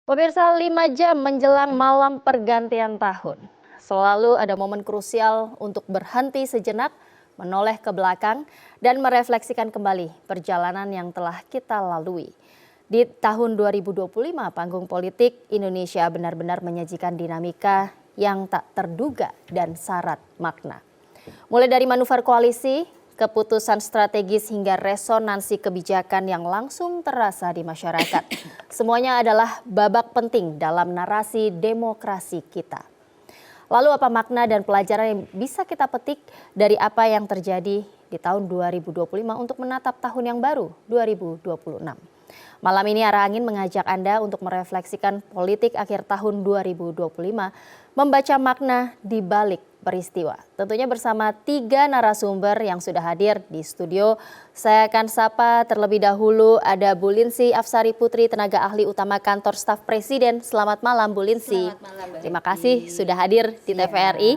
Pemirsa, 5 jam menjelang malam pergantian tahun. Selalu ada momen krusial untuk berhenti sejenak, menoleh ke belakang, dan merefleksikan kembali perjalanan yang telah kita lalui. Di tahun 2025, panggung politik Indonesia benar-benar menyajikan dinamika yang tak terduga dan syarat makna. Mulai dari manuver koalisi, keputusan strategis hingga resonansi kebijakan yang langsung terasa di masyarakat. Semuanya adalah babak penting dalam narasi demokrasi kita. Lalu apa makna dan pelajaran yang bisa kita petik dari apa yang terjadi di tahun 2025 untuk menatap tahun yang baru 2026? Malam ini Arah Angin mengajak Anda untuk merefleksikan politik akhir tahun 2025, membaca makna di balik peristiwa. Tentunya bersama 3 narasumber yang sudah hadir di studio. Saya akan sapa terlebih dahulu ada Bu Linsi Afsari Putri, tenaga ahli utama kantor staf Presiden. Selamat malam Bu Linsi. Selamat malam, Mbak. Terima kasih sudah hadir di TVRI.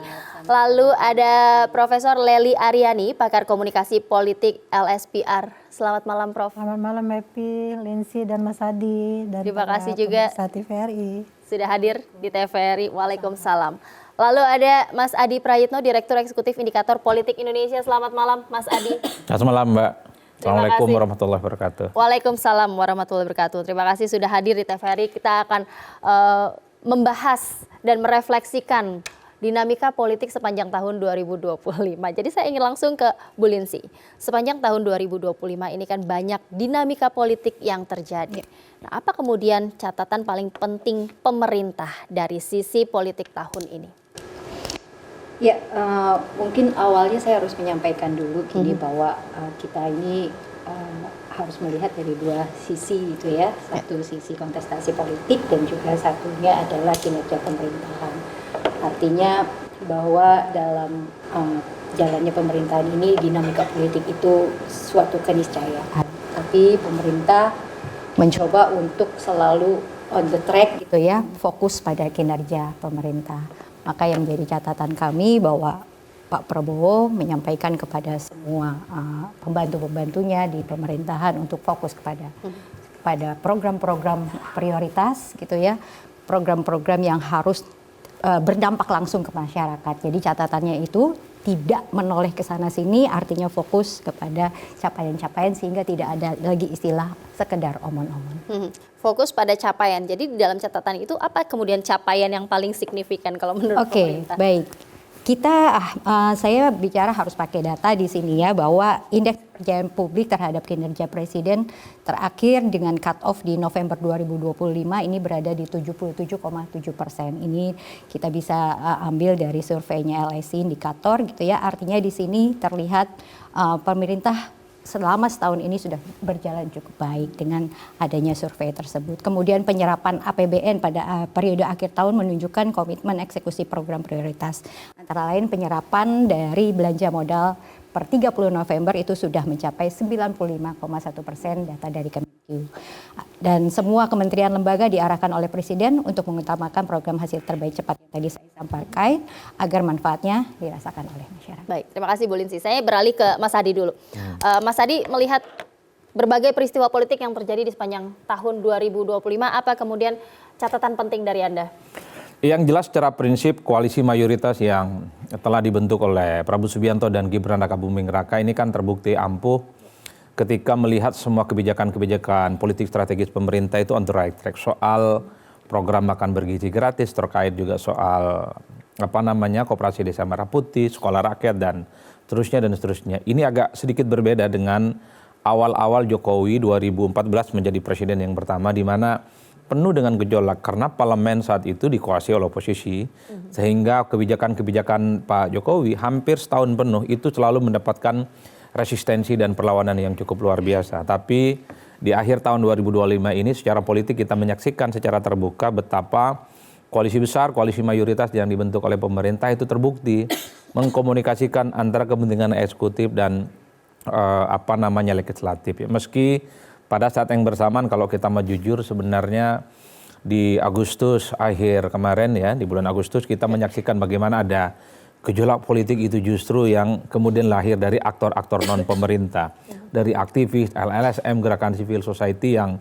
Lalu ada Profesor Lely Aryani, pakar komunikasi politik LSPR. Selamat malam Prof. Selamat malam Mepi, Linsi dan Mas Adi. Dan Terima kasih juga TVRI. Sudah hadir di TVRI. Waalaikumsalam. Lalu ada Mas Adi Prayitno, Direktur Eksekutif Indikator Politik Indonesia. Selamat malam Mas Adi. Selamat malam Mbak. Assalamualaikum warahmatullahi wabarakatuh. Waalaikumsalam warahmatullahi wabarakatuh. Terima kasih sudah hadir di TVRI. Kita akan membahas dan merefleksikan dinamika politik sepanjang tahun 2025. Jadi saya ingin langsung ke Bu Linsi. Sepanjang tahun 2025 ini kan banyak dinamika politik yang terjadi. Nah, apa kemudian catatan paling penting pemerintah dari sisi politik tahun ini? Ya, mungkin awalnya saya harus menyampaikan dulu gini bahwa kita ini harus melihat dari 2 sisi itu ya. Satu sisi kontestasi politik dan juga satunya adalah kinerja pemerintahan. Artinya bahwa dalam jalannya pemerintahan ini dinamika politik itu suatu keniscayaan. Tapi pemerintah mencoba untuk selalu on the track gitu ya, fokus pada kinerja pemerintah. Maka yang menjadi catatan kami bahwa Pak Prabowo menyampaikan kepada semua pembantu-pembantunya di pemerintahan untuk fokus kepada program-program prioritas gitu ya, program-program yang harus berdampak langsung ke masyarakat. Jadi catatannya itu tidak menoleh ke sana sini, artinya fokus kepada capaian-capaian sehingga tidak ada lagi istilah sekedar omon-omon. Fokus pada capaian. Jadi di dalam catatan itu apa kemudian capaian yang paling signifikan kalau menurut pemerintah? Oke, baik. Saya bicara harus pakai data di sini ya, bahwa indeks kepercayaan publik terhadap kinerja presiden terakhir dengan cut off di November 2025 ini berada di 77,7%. Ini kita bisa ambil dari surveinya LSI Indikator gitu ya. Artinya di sini terlihat pemerintah selama setahun ini sudah berjalan cukup baik dengan adanya survei tersebut. Kemudian penyerapan APBN pada periode akhir tahun menunjukkan komitmen eksekusi program prioritas. Antara lain penyerapan dari belanja modal per 30 November itu sudah mencapai 95,1% data dari Kemenq. Dan semua kementerian lembaga diarahkan oleh Presiden untuk mengutamakan program hasil terbaik cepat yang tadi saya sampaikan agar manfaatnya dirasakan oleh masyarakat. Baik, terima kasih Bu Linsi. Saya beralih ke Mas Adi dulu. Mas Adi melihat berbagai peristiwa politik yang terjadi di sepanjang tahun 2025, apa kemudian catatan penting dari Anda? Yang jelas secara prinsip koalisi mayoritas yang telah dibentuk oleh Prabowo Subianto dan Gibran Rakabuming Raka ini kan terbukti ampuh ketika melihat semua kebijakan-kebijakan politik strategis pemerintah itu on the right track. Soal program makan bergizi gratis, terkait juga soal koperasi desa merah putih, sekolah rakyat dan seterusnya. Ini agak sedikit berbeda dengan awal-awal Jokowi 2014 menjadi presiden yang pertama, di mana penuh dengan gejolak karena parlemen saat itu dikuasai oleh oposisi, sehingga kebijakan-kebijakan Pak Jokowi hampir setahun penuh itu selalu mendapatkan resistensi dan perlawanan yang cukup luar biasa. Tapi di akhir tahun 2025 ini secara politik kita menyaksikan secara terbuka betapa koalisi besar, koalisi mayoritas yang dibentuk oleh pemerintah itu terbukti mengkomunikasikan antara kepentingan eksekutif dan legislatif. Meski pada saat yang bersamaan kalau kita mau jujur sebenarnya di Agustus akhir kemarin ya, di bulan Agustus kita menyaksikan bagaimana ada gejolak politik itu justru yang kemudian lahir dari aktor-aktor non pemerintah, dari aktivis, LSM, gerakan civil society yang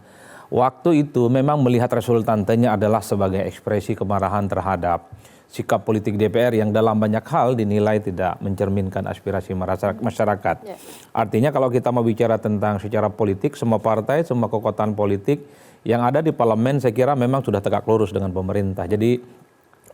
waktu itu memang melihat resultantenya adalah sebagai ekspresi kemarahan terhadap sikap politik DPR yang dalam banyak hal dinilai tidak mencerminkan aspirasi masyarakat. Artinya kalau kita mau bicara tentang secara politik, semua partai, semua kekuatan politik yang ada di parlemen saya kira memang sudah tegak lurus dengan pemerintah. Jadi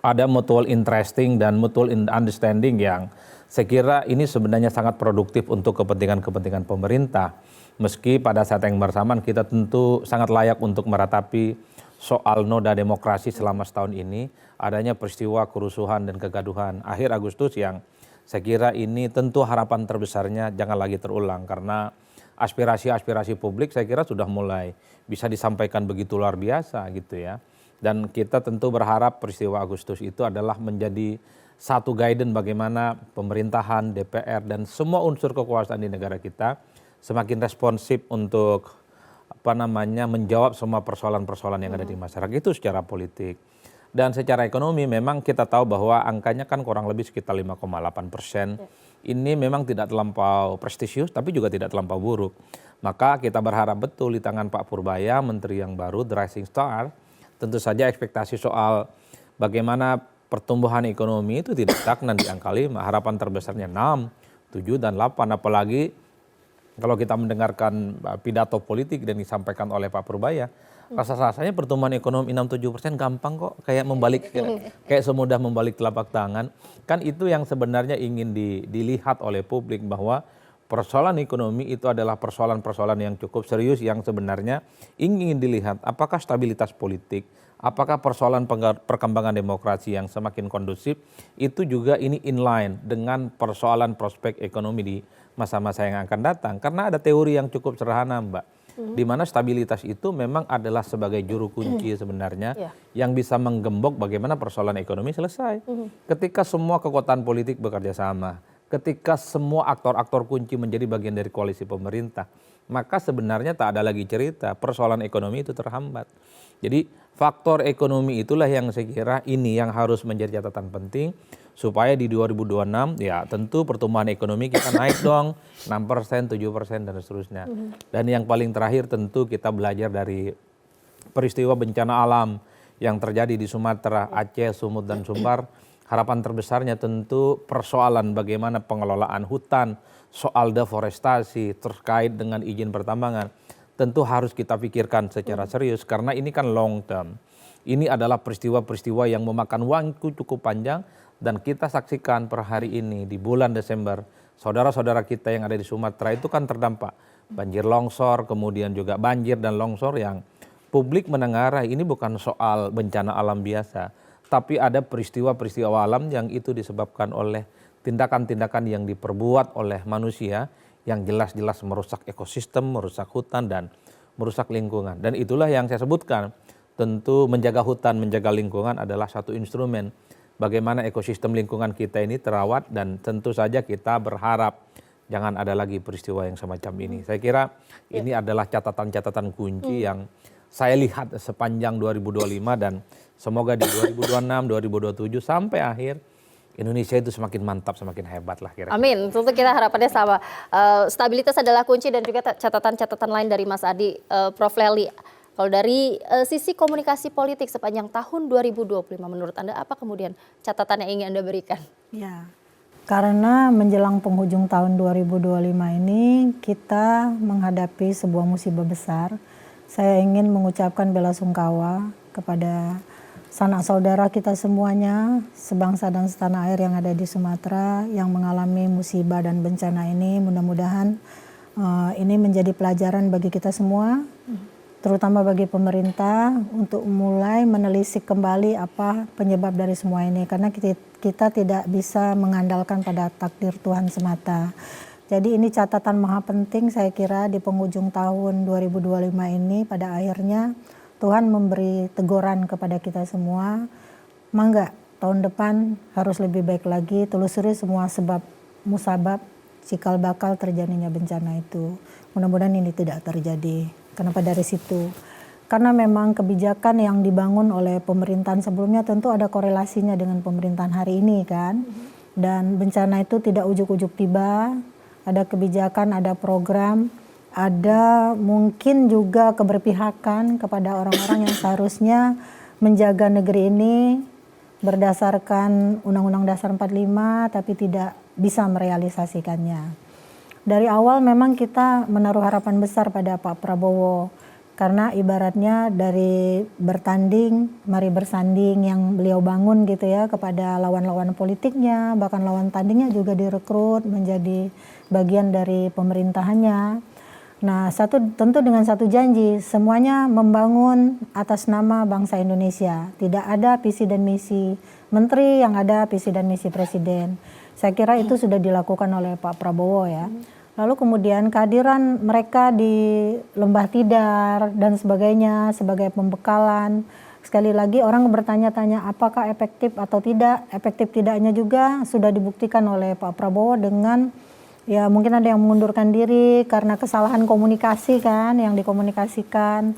ada mutual interesting dan mutual understanding yang saya kira ini sebenarnya sangat produktif untuk kepentingan-kepentingan pemerintah. Meski pada saat yang bersamaan kita tentu sangat layak untuk meratapi soal noda demokrasi selama setahun ini, adanya peristiwa kerusuhan dan kegaduhan akhir Agustus yang saya kira ini tentu harapan terbesarnya jangan lagi terulang, karena aspirasi-aspirasi publik saya kira sudah mulai bisa disampaikan begitu luar biasa gitu ya. Dan kita tentu berharap peristiwa Agustus itu adalah menjadi satu guidance bagaimana pemerintahan, DPR dan semua unsur kekuasaan di negara kita semakin responsif untuk menjawab semua persoalan-persoalan yang ada di masyarakat itu secara politik. Dan secara ekonomi memang kita tahu bahwa angkanya kan kurang lebih sekitar 5,8%. Ini memang tidak terlampau prestisius tapi juga tidak terlampau buruk. Maka kita berharap betul di tangan Pak Purbaya, Menteri yang baru, the rising star, tentu saja ekspektasi soal bagaimana pertumbuhan ekonomi itu tidak stagnan di angka 5. Harapan terbesarnya 6, 7, dan 8. Apalagi kalau kita mendengarkan pidato politik dan disampaikan oleh Pak Purbaya, rasa-rasanya pertumbuhan ekonomi 6-7% gampang kok, kayak semudah membalik telapak tangan. Kan itu yang sebenarnya ingin dilihat oleh publik, bahwa persoalan ekonomi itu adalah persoalan-persoalan yang cukup serius yang sebenarnya ingin dilihat apakah stabilitas politik, apakah persoalan perkembangan demokrasi yang semakin kondusif itu juga ini inline dengan persoalan prospek ekonomi di masa-masa yang akan datang. Karena ada teori yang cukup sederhana, Mbak, di mana stabilitas itu memang adalah sebagai juru kunci sebenarnya yang bisa menggembok bagaimana persoalan ekonomi selesai. Ketika semua kekuatan politik bekerja sama, ketika semua aktor-aktor kunci menjadi bagian dari koalisi pemerintah, maka sebenarnya tak ada lagi cerita persoalan ekonomi itu terhambat. Jadi faktor ekonomi itulah yang saya kira ini yang harus menjadi catatan penting supaya di 2026 ya tentu pertumbuhan ekonomi kita naik dong 6%, 7% dan seterusnya. Dan yang paling terakhir tentu kita belajar dari peristiwa bencana alam yang terjadi di Sumatera, Aceh, Sumut dan Sumbar. Harapan terbesarnya tentu persoalan bagaimana pengelolaan hutan, soal deforestasi terkait dengan izin pertambangan tentu harus kita pikirkan secara serius karena ini kan long term. Ini adalah peristiwa-peristiwa yang memakan waktu cukup panjang dan kita saksikan per hari ini di bulan Desember saudara-saudara kita yang ada di Sumatera itu kan terdampak banjir longsor, kemudian juga banjir dan longsor yang publik menengarai ini bukan soal bencana alam biasa, tapi ada peristiwa-peristiwa alam yang itu disebabkan oleh tindakan-tindakan yang diperbuat oleh manusia yang jelas-jelas merusak ekosistem, merusak hutan dan merusak lingkungan. Dan itulah yang saya sebutkan, tentu menjaga hutan, menjaga lingkungan adalah satu instrumen bagaimana ekosistem lingkungan kita ini terawat dan tentu saja kita berharap jangan ada lagi peristiwa yang semacam ini. Saya kira ini adalah catatan-catatan kunci yang saya lihat sepanjang 2025 dan semoga di 2026, 2027 sampai akhir Indonesia itu semakin mantap, semakin hebat lah kira-kira. Amin, tentu kita harapannya sama. Stabilitas adalah kunci dan juga catatan-catatan lain dari Mas Adi, Prof. Lely. Kalau dari sisi komunikasi politik sepanjang tahun 2025 menurut Anda apa kemudian catatan yang ingin Anda berikan? Ya, karena menjelang penghujung tahun 2025 ini kita menghadapi sebuah musibah besar. Saya ingin mengucapkan bela sungkawa kepada sanak saudara kita semuanya, sebangsa dan setanah air yang ada di Sumatera yang mengalami musibah dan bencana ini. Mudah-mudahan ini menjadi pelajaran bagi kita semua, terutama bagi pemerintah untuk mulai menelisik kembali apa penyebab dari semua ini. Karena kita tidak bisa mengandalkan pada takdir Tuhan semata. Jadi ini catatan maha penting saya kira di penghujung tahun 2025 ini pada akhirnya Tuhan memberi teguran kepada kita semua, mangga tahun depan harus lebih baik lagi, telusuri semua sebab musabab cikal bakal terjadinya bencana itu. Mudah-mudahan ini tidak terjadi. Kenapa dari situ? Karena memang kebijakan yang dibangun oleh pemerintahan sebelumnya tentu ada korelasinya dengan pemerintahan hari ini kan. Dan bencana itu tidak ujuk-ujuk tiba, ada kebijakan, ada program, ada mungkin juga keberpihakan kepada orang-orang yang seharusnya menjaga negeri ini berdasarkan Undang-Undang Dasar 45 tapi tidak bisa merealisasikannya. Dari awal memang kita menaruh harapan besar pada Pak Prabowo karena ibaratnya dari bertanding, mari bersanding yang beliau bangun gitu ya kepada lawan-lawan politiknya, bahkan lawan tandingnya juga direkrut menjadi bagian dari pemerintahannya. Nah, tentu dengan satu janji, semuanya membangun atas nama bangsa Indonesia. Tidak ada visi dan misi menteri, yang ada visi dan misi presiden. Saya kira itu sudah dilakukan oleh Pak Prabowo ya. Lalu kemudian kehadiran mereka di Lembah Tidar dan sebagainya sebagai pembekalan. Sekali lagi orang bertanya-tanya apakah efektif atau tidak. Efektif tidaknya juga sudah dibuktikan oleh Pak Prabowo dengan ya mungkin ada yang mengundurkan diri karena kesalahan komunikasi kan yang dikomunikasikan.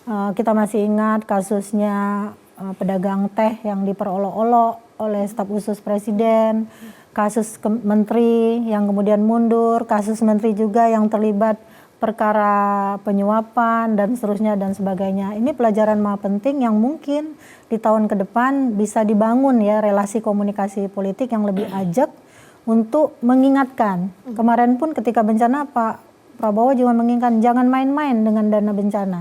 Kita masih ingat kasusnya pedagang teh yang diperolok-olok oleh staf khusus presiden, kasus menteri yang kemudian mundur, kasus menteri juga yang terlibat perkara penyuapan dan seterusnya dan sebagainya. Ini pelajaran maha penting yang mungkin di tahun ke depan bisa dibangun ya relasi komunikasi politik yang lebih ajak untuk mengingatkan. Kemarin pun ketika bencana Pak Prabowo juga mengingatkan jangan main-main dengan dana bencana.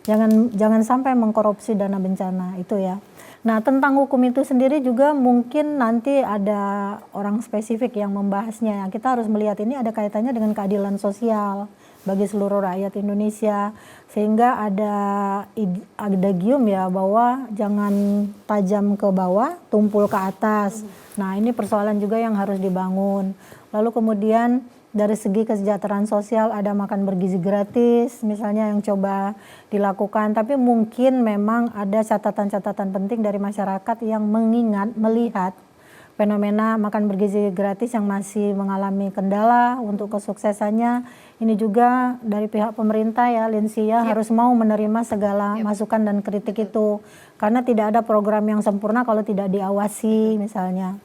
Jangan sampai mengkorupsi dana bencana itu ya. Nah, tentang hukum itu sendiri juga mungkin nanti ada orang spesifik yang membahasnya. Kita harus melihat ini ada kaitannya dengan keadilan sosial bagi seluruh rakyat Indonesia. Sehingga ada adagium ya bahwa jangan tajam ke bawah, tumpul ke atas. Nah, ini persoalan juga yang harus dibangun. Lalu kemudian dari segi kesejahteraan sosial ada makan bergizi gratis misalnya yang coba dilakukan. Tapi mungkin memang ada catatan-catatan penting dari masyarakat yang melihat fenomena makan bergizi gratis yang masih mengalami kendala untuk kesuksesannya. Ini juga dari pihak pemerintah ya, Linsia harus mau menerima segala masukan dan kritik itu. Karena tidak ada program yang sempurna kalau tidak diawasi misalnya.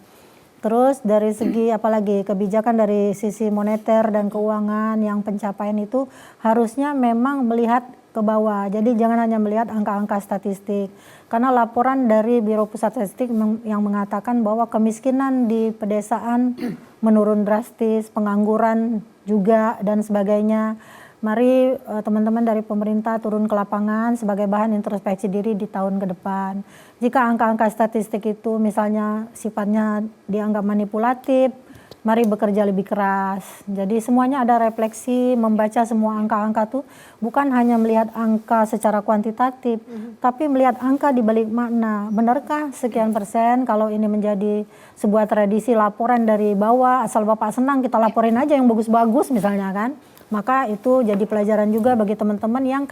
Terus dari segi apalagi kebijakan dari sisi moneter dan keuangan yang pencapaian itu harusnya memang melihat ke bawah. Jadi jangan hanya melihat angka-angka statistik. Karena laporan dari Biro Pusat Statistik yang mengatakan bahwa kemiskinan di pedesaan menurun drastis, pengangguran juga dan sebagainya. Mari teman-teman dari pemerintah turun ke lapangan sebagai bahan introspeksi diri di tahun ke depan. Jika angka-angka statistik itu misalnya sifatnya dianggap manipulatif, mari bekerja lebih keras. Jadi semuanya ada refleksi, membaca semua angka-angka itu bukan hanya melihat angka secara kuantitatif, tapi melihat angka di balik makna. Benarkah sekian persen kalau ini menjadi sebuah tradisi laporan dari bawah, asal Bapak senang kita laporin aja yang bagus-bagus misalnya kan. Maka itu jadi pelajaran juga bagi teman-teman yang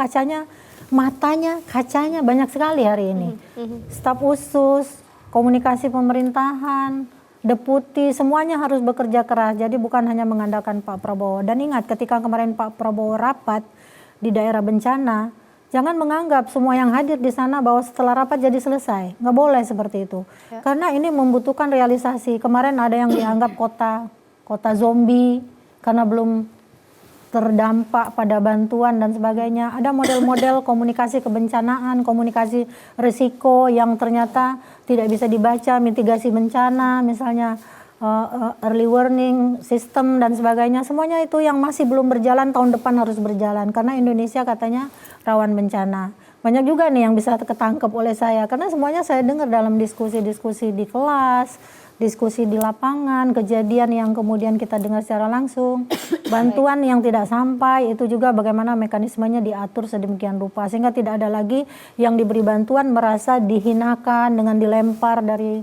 matanya kacanya banyak sekali hari ini. Staf khusus, komunikasi pemerintahan, deputi, semuanya harus bekerja keras. Jadi bukan hanya mengandalkan Pak Prabowo. Dan ingat ketika kemarin Pak Prabowo rapat di daerah bencana, jangan menganggap semua yang hadir di sana bahwa setelah rapat jadi selesai. Nggak boleh seperti itu. Karena ini membutuhkan realisasi. Kemarin ada yang dianggap kota zombie karena belum terdampak pada bantuan dan sebagainya. Ada model-model komunikasi kebencanaan, komunikasi risiko yang ternyata tidak bisa dibaca, mitigasi bencana, misalnya early warning system dan sebagainya. Semuanya itu yang masih belum berjalan, tahun depan harus berjalan. Karena Indonesia katanya rawan bencana. Banyak juga nih yang bisa ketangkep oleh saya. Karena semuanya saya dengar dalam diskusi-diskusi di kelas, diskusi di lapangan, kejadian yang kemudian kita dengar secara langsung, bantuan yang tidak sampai, itu juga bagaimana mekanismenya diatur sedemikian rupa sehingga tidak ada lagi yang diberi bantuan merasa dihinakan dengan dilempar dari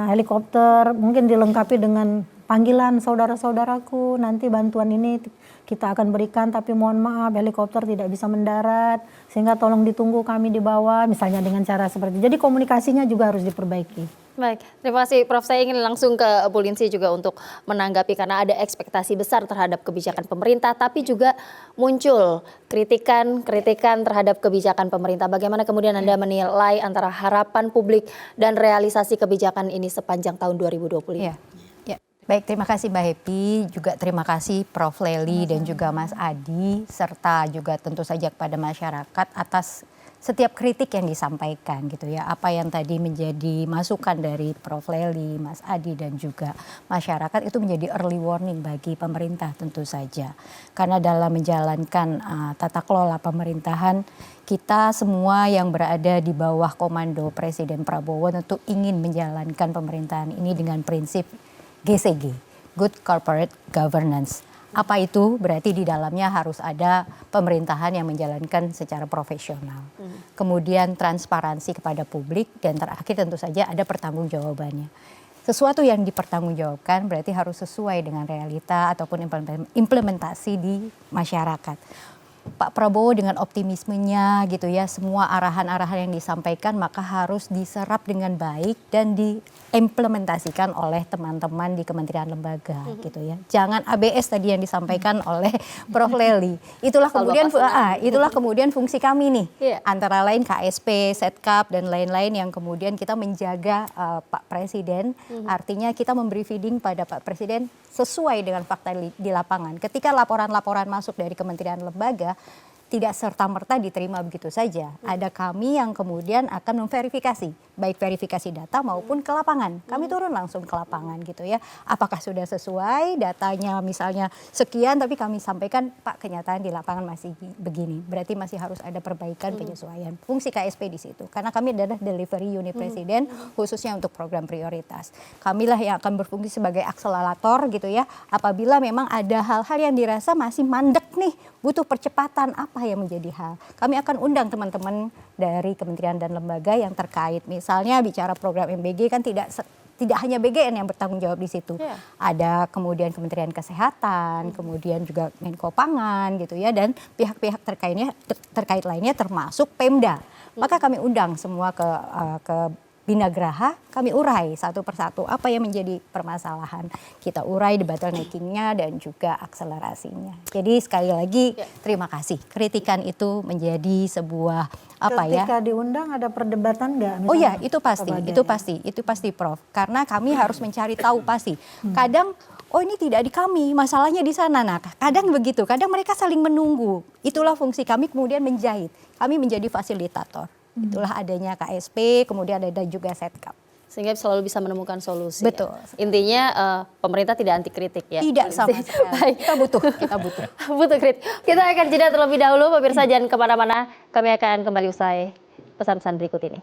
helikopter, mungkin dilengkapi dengan panggilan saudara-saudaraku, nanti bantuan ini kita akan berikan tapi mohon maaf helikopter tidak bisa mendarat sehingga tolong ditunggu kami di bawah, misalnya dengan cara seperti itu. Jadi komunikasinya juga harus diperbaiki. Baik, terima kasih Prof. Saya ingin langsung ke Bu Linsi juga untuk menanggapi karena ada ekspektasi besar terhadap kebijakan pemerintah, tapi juga muncul kritikan terhadap kebijakan pemerintah. Bagaimana kemudian Anda menilai antara harapan publik dan realisasi kebijakan ini sepanjang tahun 2025? Ya. Baik, terima kasih Mbak Happy, juga terima kasih Prof. Lely dan juga Mas Adi, serta juga tentu saja kepada masyarakat atas setiap kritik yang disampaikan gitu ya. Apa yang tadi menjadi masukan dari Prof. Lely, Mas Adi dan juga masyarakat itu menjadi early warning bagi pemerintah tentu saja. Karena dalam menjalankan tata kelola pemerintahan, kita semua yang berada di bawah komando Presiden Prabowo tentu ingin menjalankan pemerintahan ini dengan prinsip GCG, Good Corporate Governance. Apa itu? Berarti di dalamnya harus ada pemerintahan yang menjalankan secara profesional. Kemudian transparansi kepada publik dan terakhir tentu saja ada pertanggungjawabannya. Sesuatu yang dipertanggungjawabkan berarti harus sesuai dengan realita ataupun implementasi di masyarakat. Pak Prabowo dengan optimismenya gitu ya, semua arahan-arahan yang disampaikan maka harus diserap dengan baik dan diimplementasikan oleh teman-teman di kementerian lembaga gitu ya. Jangan ABS tadi yang disampaikan oleh Prof. Lely. Itulah kemudian fungsi kami nih. Antara lain KSP, Setkap dan lain-lain yang kemudian kita menjaga Pak Presiden. Artinya kita memberi feeding pada Pak Presiden sesuai dengan fakta di lapangan. Ketika laporan-laporan masuk dari kementerian lembaga, tidak serta-merta diterima begitu saja. Ada kami yang kemudian akan memverifikasi, baik verifikasi data maupun ke lapangan. Kami turun langsung ke lapangan gitu ya. Apakah sudah sesuai datanya misalnya sekian, tapi kami sampaikan, Pak, kenyataan di lapangan masih begini. Berarti masih harus ada perbaikan, penyesuaian. Fungsi KSP di situ. Karena kami adalah delivery unit presiden khususnya untuk program prioritas. Kamilah yang akan berfungsi sebagai akselerator gitu ya. Apabila memang ada hal-hal yang dirasa masih mandek nih, butuh percepatan, apa yang menjadi hal. Kami akan undang teman-teman dari kementerian dan lembaga yang terkait. Misalnya bicara program MBG kan tidak hanya BGN yang bertanggung jawab di situ. Ada kemudian Kementerian Kesehatan, kemudian juga Menko Pangan gitu ya, dan pihak-pihak terkait lainnya termasuk Pemda. Maka kami undang semua ke Binagraha, kami urai satu persatu apa yang menjadi permasalahan. Kita urai the bottleneckingnya dan juga akselerasinya. Jadi sekali lagi terima kasih. Kritikan itu menjadi sebuah Ketika diundang ada perdebatan nggak? Oh ya, itu pasti Prof. Karena kami harus mencari tahu pasti. Kadang ini tidak di kami, masalahnya di sana. Nah, kadang begitu, kadang mereka saling menunggu. Itulah fungsi kami kemudian menjahit. Kami menjadi fasilitator. Itulah adanya KSP, kemudian ada juga Setkap. Sehingga selalu bisa menemukan solusi. Betul. Ya. Intinya pemerintah tidak anti kritik ya. Tidak sama sekali. Baik. Kita butuh. Butuh kritik. Kita akan jeda terlebih dahulu, pemirsa jangan kemana-mana. Kami akan kembali usai pesan-pesan berikut ini.